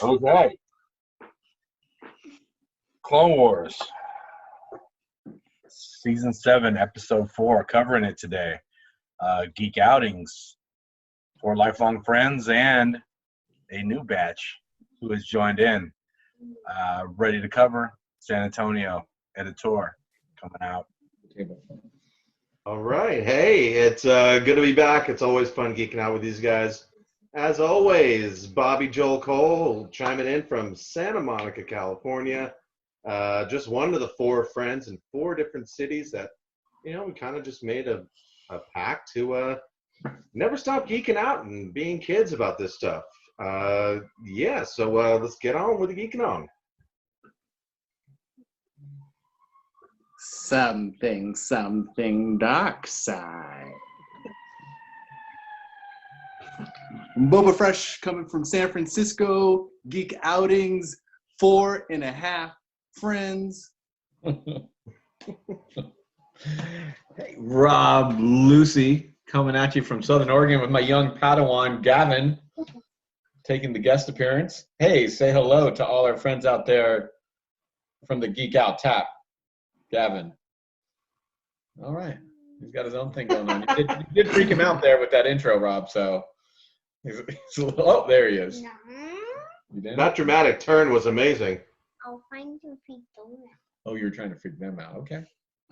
Okay. Clone Wars, Season 7, Episode 4, covering it today. Geek Outings, 4 lifelong friends, and a new batch who has joined in. Ready to cover San Antonio Editor coming out. All right. Hey, it's good to be back. It's always fun geeking out with these guys. As always, Bobby Joel Cole chiming in from Santa Monica, California. Just one of the 4 friends in 4 different cities that, we kind of just made a pact to never stop geeking out and being kids about this stuff. So let's get on with the geeking on. Something dark side. Boba Fresh coming from San Francisco, Geek Outings, 4.5 friends. Hey, Rob Lucy coming at you from Southern Oregon with my young Padawan, Gavin, taking the guest appearance. Hey, say hello to all our friends out there from the Geek Out tap. Gavin. All right. He's got his own thing going on. You did freak him out there with that intro, Rob, so he's a little, oh, there he is. No. You did? That dramatic turn was amazing. I'll find you if you don't. Oh, you were trying to freak them out. Okay.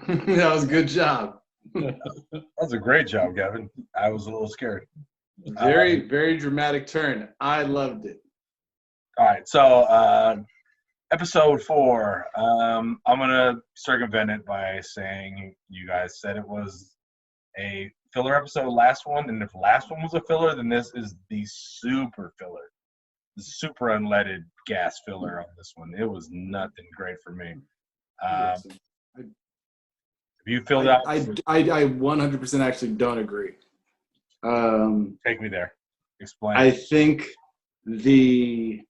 That was a good job. That was a great job, Gavin. I was a little scared. Very, very dramatic turn. I loved it. All right, so Episode 4. I'm gonna circumvent it by saying you guys said it was a filler episode, last one, and if the last one was a filler, then this is the super filler, the super unleaded gas filler on this one. It was nothing great for me. Have you filled out? I 100% actually don't agree. Take me there. Explain. I think the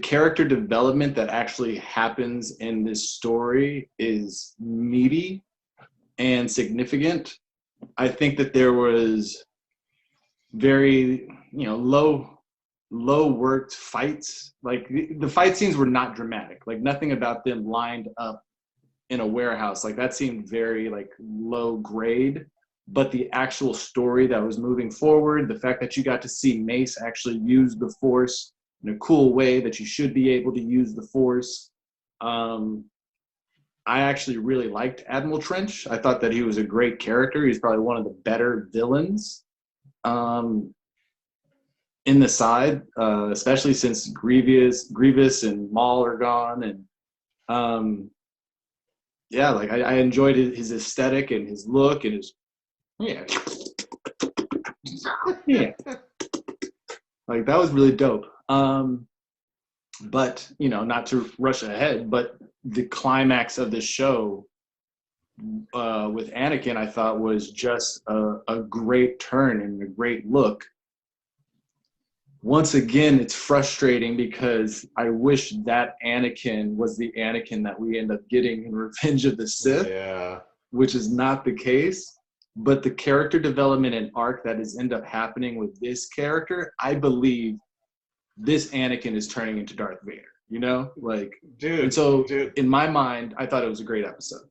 character development that actually happens in this story is meaty and significant. I think that there was very, low worked fights. Like the fight scenes were not dramatic. Like nothing about them lined up in a warehouse. Like that seemed very low grade. But the actual story that was moving forward, the fact that you got to see Mace actually use the Force in a cool way that you should be able to use the Force. I actually really liked Admiral Trench. I thought that he was a great character. He's probably one of the better villains in the side, especially since Grievous and Maul are gone. And I enjoyed his aesthetic and his look and his yeah. Like that was really dope. But not to rush ahead, but the climax of the show with Anakin, I thought was just a great turn and a great look. Once again, it's frustrating because I wish that Anakin was the Anakin that we end up getting in Revenge of the Sith, which is not the case. But the character development and arc that is end up happening with this character, I believe this Anakin is turning into Darth Vader, Dude. And so in my mind, I thought it was a great episode.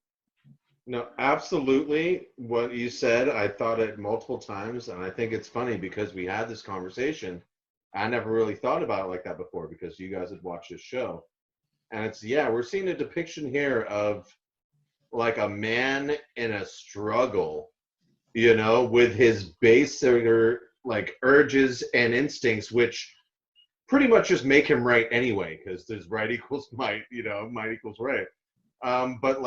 No, absolutely. What you said, I thought it multiple times, and I think it's funny because we had this conversation. I never really thought about it like that before because you guys had watched this show. And we're seeing a depiction here of like a man in a struggle, with his basic urges and instincts, which pretty much just make him right anyway, because there's right equals might, might equals right. But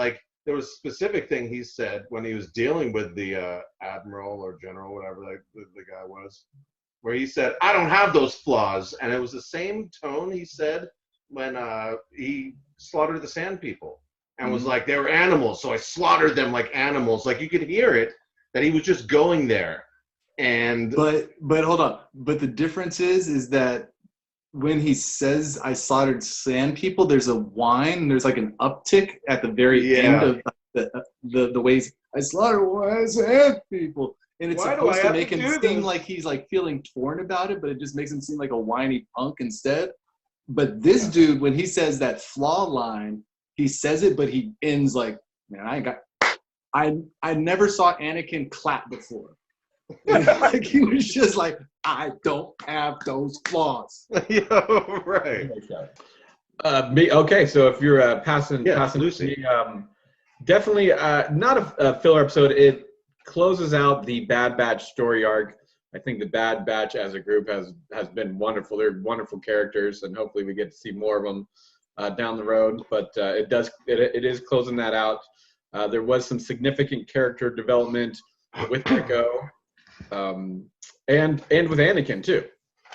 there was a specific thing he said when he was dealing with the admiral or general, whatever the guy was, where he said, "I don't have those flaws," and it was the same tone he said when he slaughtered the Sand People, and was like, they were animals, so I slaughtered them like animals. Like you could hear it that he was just going there. And but hold on. But the difference is that when he says I slaughtered Sand People, there's a whine. There's like an uptick at the very end of the ways I slaughtered Sand People. and it's Why do supposed I to have make to him do seem this? like he's like feeling torn about it, but it just makes him seem like a whiny punk instead. But this dude, when he says that flaw line, he says it, but he ends like, man, I never saw Anakin clap before. Like he was just like, I don't have those flaws. Yeah, right. Okay, so if you're passing Lucy. me, definitely not a filler episode. It closes out the Bad Batch story arc. I think the Bad Batch as a group has been wonderful. They're wonderful characters, and hopefully we get to see more of them down the road. But it is closing that out. There was some significant character development with Echo, and with Anakin too.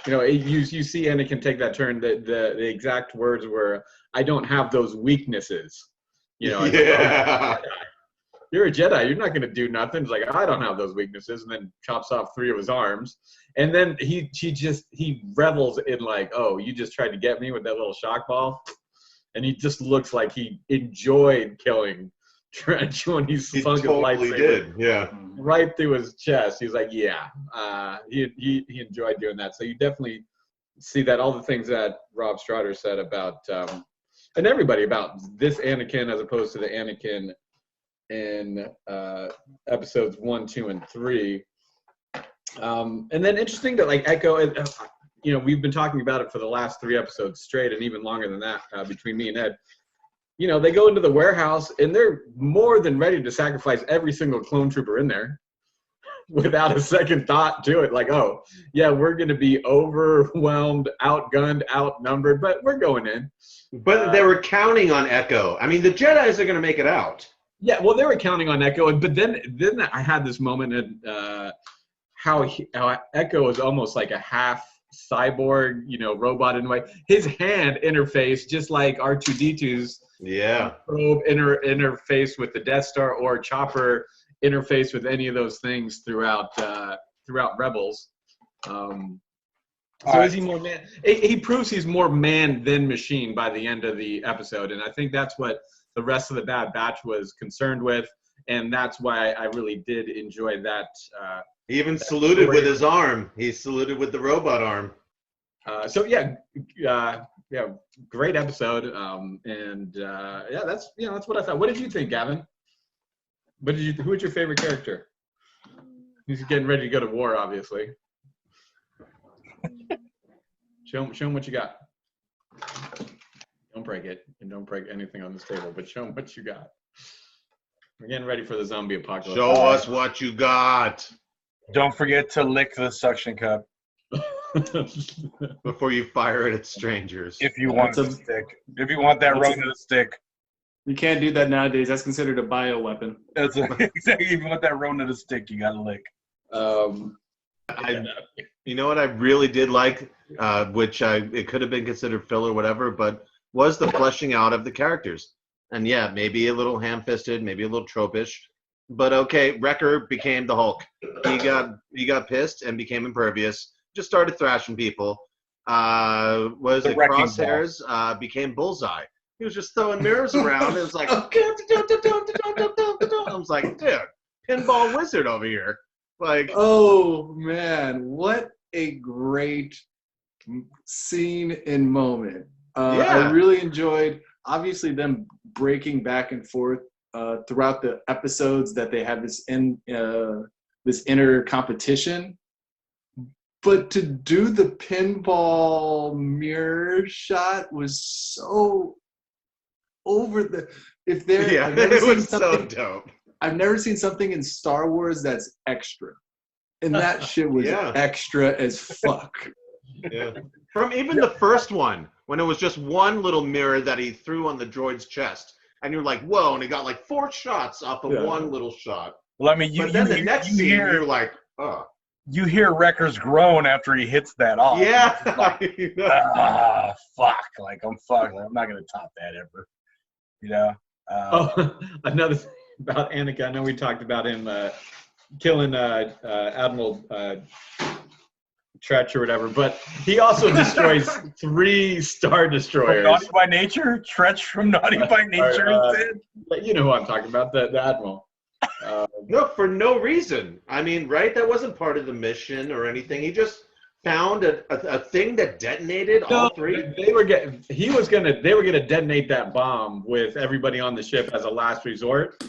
You know, you see Anakin take that turn. The exact words were, "I don't have those weaknesses." You know, Yeah. you're a Jedi. You're not going to do nothing. It's like, I don't have those weaknesses, and then chops off 3 of his arms. And then he revels in like, oh, you just tried to get me with that little shock ball, and he just looks like he enjoyed killing Trench when he He slung his totally lightsaber did. Yeah. right through his chest. He's like, yeah, he enjoyed doing that. So you definitely see that, all the things that Rob Strider said about, and everybody, about this Anakin as opposed to the Anakin in episodes 1, 2, and 3. And then interesting that like Echo, you know, we've been talking about it for the last 3 episodes straight, and even longer than that between me and Ed. You know, they go into the warehouse and they're more than ready to sacrifice every single clone trooper in there without a second thought to it. Like, oh, yeah, we're going to be overwhelmed, outgunned, outnumbered, but we're going in. But they were counting on Echo. I mean, the Jedis are going to make it out. Yeah, well, they were counting on Echo, but then I had this moment in how Echo is almost like a half cyborg, you know, robot in a way. His hand interface, just like R2-D2's probe interface with the Death Star, or Chopper interface with any of those things throughout Rebels. So is he more man? He proves he's more man than machine by the end of the episode, and I think that's what the rest of the Bad Batch was concerned with, and that's why I really did enjoy that. He even saluted with his arm. He saluted with the robot arm. So yeah, great episode, and that's what I thought. What did you think, Gavin? Who was your favorite character? He's getting ready to go to war, obviously. Show him what you got. Don't break it, and don't break anything on this table, but show him what you got. We're getting ready for the zombie apocalypse. Show us what you got. Don't forget to lick the suction cup before you fire it at strangers. if you want to stick. If you want that Rona to stick. You can't do that nowadays. That's considered a bioweapon. Exactly. If you want that Rona to stick, you gotta lick. You know what I really did like, which it could have been considered filler or whatever, but was the fleshing out of the characters. And yeah, maybe a little ham-fisted, maybe a little tropish, but okay. Wrecker became the Hulk. He got pissed and became impervious. Just started thrashing people. Was it Crosshairs? Became Bullseye. He was just throwing mirrors around. It was like, I was like, dude, pinball wizard over here. Like, oh man, what a great scene and moment. I really enjoyed, obviously, them breaking back and forth throughout the episodes, that they have this inner competition. But to do the pinball mirror shot was so over the. It was so dope. I've never seen something in Star Wars that's extra, and that shit was extra as fuck. Yeah. From even the first one, when it was just one little mirror that he threw on the droid's chest, and you're like, whoa, and he got like 4 shots off of one little shot. Well, I mean, the next scene, you're like, oh. You hear Wrecker's groan after he hits that off. Yeah. Like, fuck. Like, I'm fucked. Like, I'm not going to top that ever. You know? Another thing about Anakin, I know we talked about him killing Admiral Tretch or whatever, but he also destroys 3 Star Destroyers. From Naughty by Nature? Tretch from Naughty by Nature? You know who I'm talking about, the Admiral. No, for no reason. I mean, right? That wasn't part of the mission or anything. He just found a thing that detonated all three. They were gonna detonate that bomb with everybody on the ship as a last resort.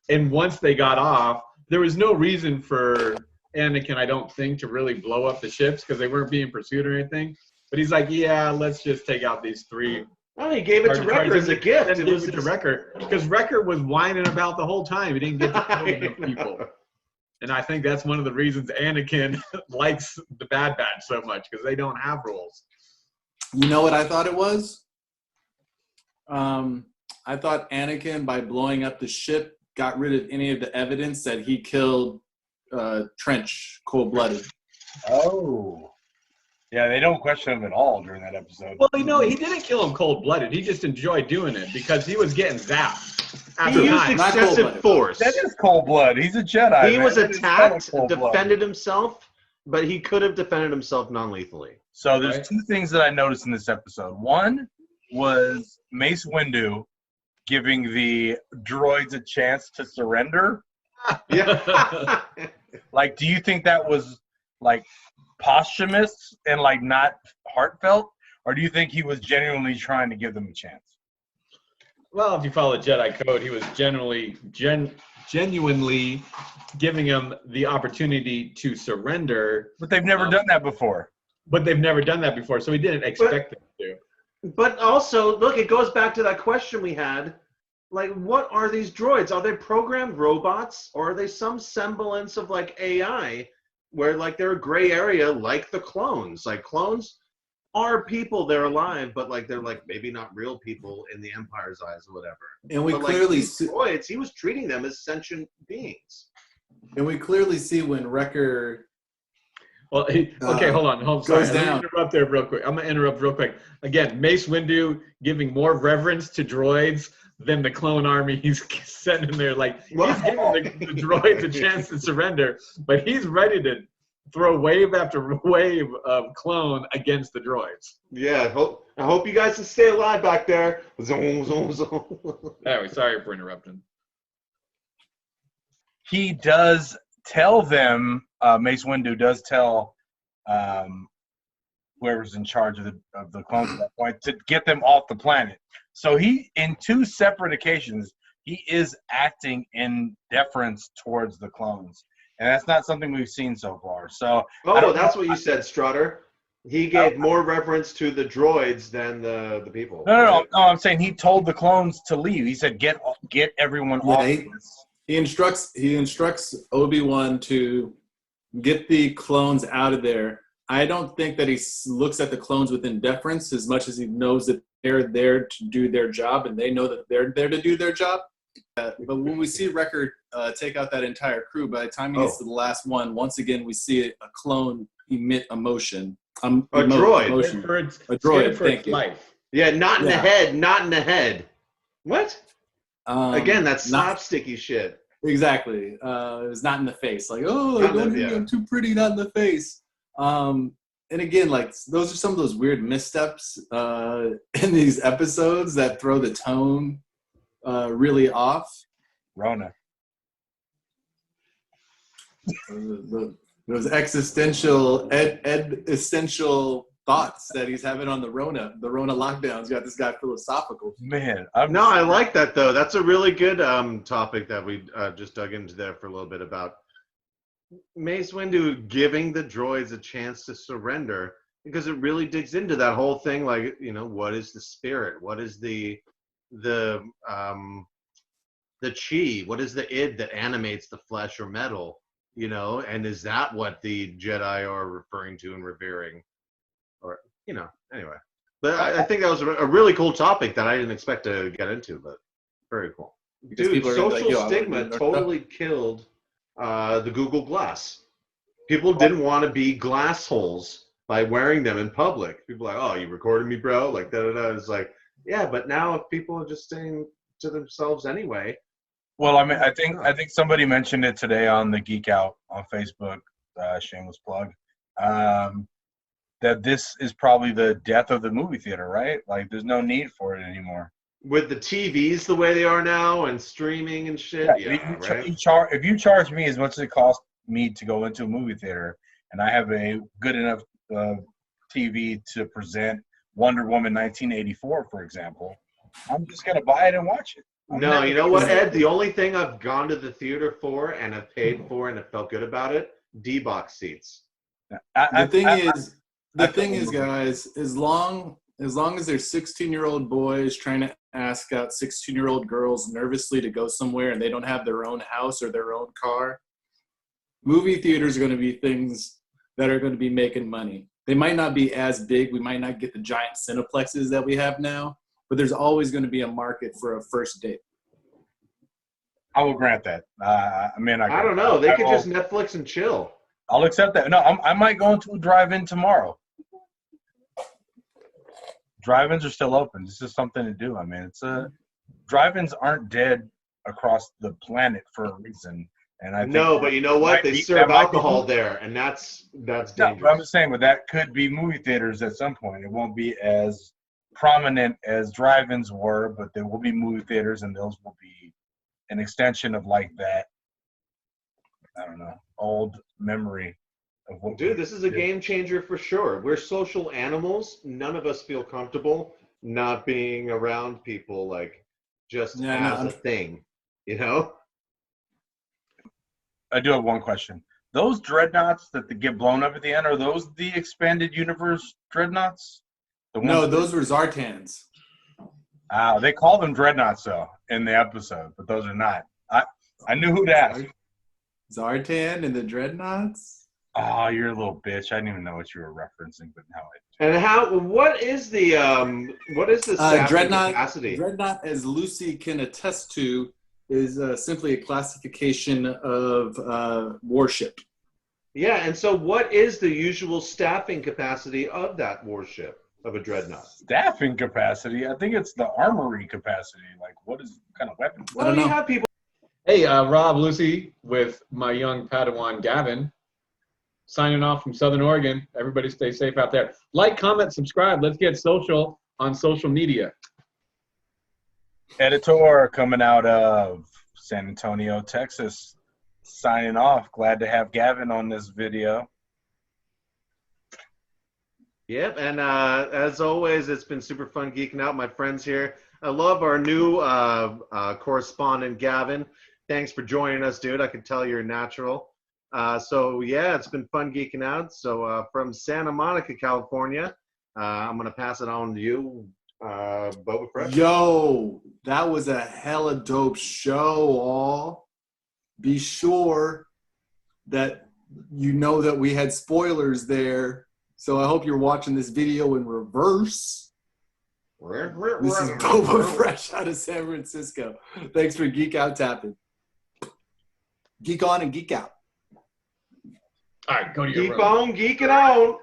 And once they got off, there was no reason for Anakin, I don't think, to really blow up the ships because they weren't being pursued or anything. But he's like, yeah, let's just take out these 3. Oh, he gave it to Wrecker as a gift. Then gave it to Wrecker because Wrecker was whining about the whole time. He didn't get to kill enough people. And I think that's one of the reasons Anakin likes the Bad Batch so much because they don't have rules. You know what I thought it was? I thought Anakin, by blowing up the ship, got rid of any of the evidence that he killed Trench cold-blooded. Oh. Yeah, they don't question him at all during that episode. Well, he didn't kill him cold-blooded. He just enjoyed doing it because he was getting zapped. He used excessive force. That is cold blood. He's a Jedi. He was attacked, defended defended himself, but he could have defended himself non-lethally. So there's 2 things that I noticed in this episode. One was Mace Windu giving the droids a chance to surrender. Yeah. Like, do you think that was like posthumous and like not heartfelt, or do you think he was genuinely trying to give them a chance? Well, if you follow the Jedi code, he was genuinely giving him the opportunity to surrender. But they've never done that before. So he didn't expect them to. But also, look, it goes back to that question we had. Like, what are these droids? Are they programmed robots, or are they some semblance of, like, AI, where, like, they're a gray area like the clones? Like, clones are people, they're alive, but, like, they're, like, maybe not real people in the Empire's eyes or whatever. And we but, clearly like, see, droids, he was treating them as sentient beings. and we clearly see when Wrecker Well, okay, hold on. Sorry, goes down. I'm gonna interrupt there real quick. I'm gonna interrupt real quick. Again, Mace Windu giving more reverence to droids than the clone army he's sending there. Like, he's giving the droids a chance to surrender, but he's ready to throw wave after wave of clone against the droids. Yeah, I hope you guys can stay alive back there. Zoom, zoom, zoom. Anyway, sorry for interrupting. He does tell them, Mace Windu does tell whoever's in charge of the clones at that point to get them off the planet. So he, in 2 separate occasions, he is acting in deference towards the clones. And that's not something we've seen so far. So That's what you said, Strutter. He gave more reference to the droids than the people. No, I'm saying he told the clones to leave. He said, get everyone off this. He instructs Obi-Wan to get the clones out of there. I don't think that he looks at the clones with indifference as much as he knows that they're there to do their job and they know that they're there to do their job. But when we see Wrecker take out that entire crew, by the time he gets to the last one, once again we see a clone emit emotion. A droid. A droid, thank you. Life. Yeah, not in the head, not in the head. What? Again, that's not slapsticky shit. Exactly. It was not in the face. Like, I'm too pretty, not in the face. And again, like, those are some of those weird missteps in these episodes that throw the tone really off. Rona. Those existential, essential thoughts that he's having on the Rona lockdowns got this guy philosophical. Man, I like that though. That's a really good topic that we just dug into there for a little bit about Mace Windu giving the droids a chance to surrender, because it really digs into that whole thing. Like, what is the spirit? What is the chi? What is the id that animates the flesh or metal? And is that what the Jedi are referring to and revering? Or, anyway. But I think that was a really cool topic that I didn't expect to get into, but very cool. Dude, social stigma totally killed the Google Glass. People didn't want to be glass holes by wearing them in public. People are like, oh, you recorded me, bro? Like, da-da-da. It's like, yeah, but now if people are just staying to themselves anyway. Well, I mean, I think somebody mentioned it today on the Geek Out on Facebook, shameless plug, that this is probably the death of the movie theater, right? Like, there's no need for it anymore. with the TVs the way they are now and streaming and shit. Yeah, right. If you charge me as much as it costs me to go into a movie theater, and I have a good enough TV to present Wonder Woman 1984, for example, I'm just gonna buy it and watch it. No, you know what, Ed? The only thing I've gone to the theater for and I've paid for and I felt good about it, D-box seats. The thing is, guys, as long as there's 16-year-old boys trying to ask out 16-year-old girls nervously to go somewhere and they don't have their own house or their own car, movie theaters are going to be things that are going to be making money. They might not be as big. We might not get the giant cineplexes that we have now, but there's always going to be a market for a first date. I will grant that. I don't know. They could just Netflix and chill. I'll accept that. No, I might go into a drive-in tomorrow. Drive-ins are still open. This is something to do. I mean, drive-ins aren't dead across the planet for a reason. And I think but you know what? They serve alcohol there, and that's dangerous. No, but I'm just saying, but that could be movie theaters at some point. It won't be as prominent as drive-ins were, but there will be movie theaters, and those will be an extension of like that. I don't know, old memory of what. Dude, this is a game changer for sure. We're social animals. None of us feel comfortable not being around people like just as a thing, you know? I do have one question. Those dreadnoughts that get blown up at the end, are those the expanded universe dreadnoughts? No, those were Zartans. They call them dreadnoughts though in the episode, but those are not. I knew who to ask. Zartan and the dreadnoughts? Oh, you're a little bitch. I didn't even know what you were referencing, but now I do. And what is the dreadnought capacity? Dreadnought, as Lucy can attest to, is simply a classification of warship. Yeah, and so what is the usual staffing capacity of that warship, of a dreadnought? Staffing capacity? I think it's the armory capacity. Like, what kind of weapons? Well, you have people. Hey, Rob, Lucy, with my young Padawan, Gavin, signing off from Southern Oregon. Everybody stay safe out there. Like, comment, subscribe. Let's get social on social media. Editor coming out of San Antonio, Texas, signing off. Glad to have Gavin on this video. Yep, and as always, it's been super fun geeking out, my friends here. I love our new correspondent, Gavin. Thanks for joining us, dude. I can tell you're natural. So, yeah, it's been fun geeking out. So, from Santa Monica, California, I'm going to pass it on to you, Boba Fresh. Yo, that was a hella dope show, all. Be sure that you know that we had spoilers there. So I hope you're watching this video in reverse. This is Boba Fresh out of San Francisco. Thanks for Geek Out Tapping. Geek on and geek out. All right, go to your Geek room. on, geek it on.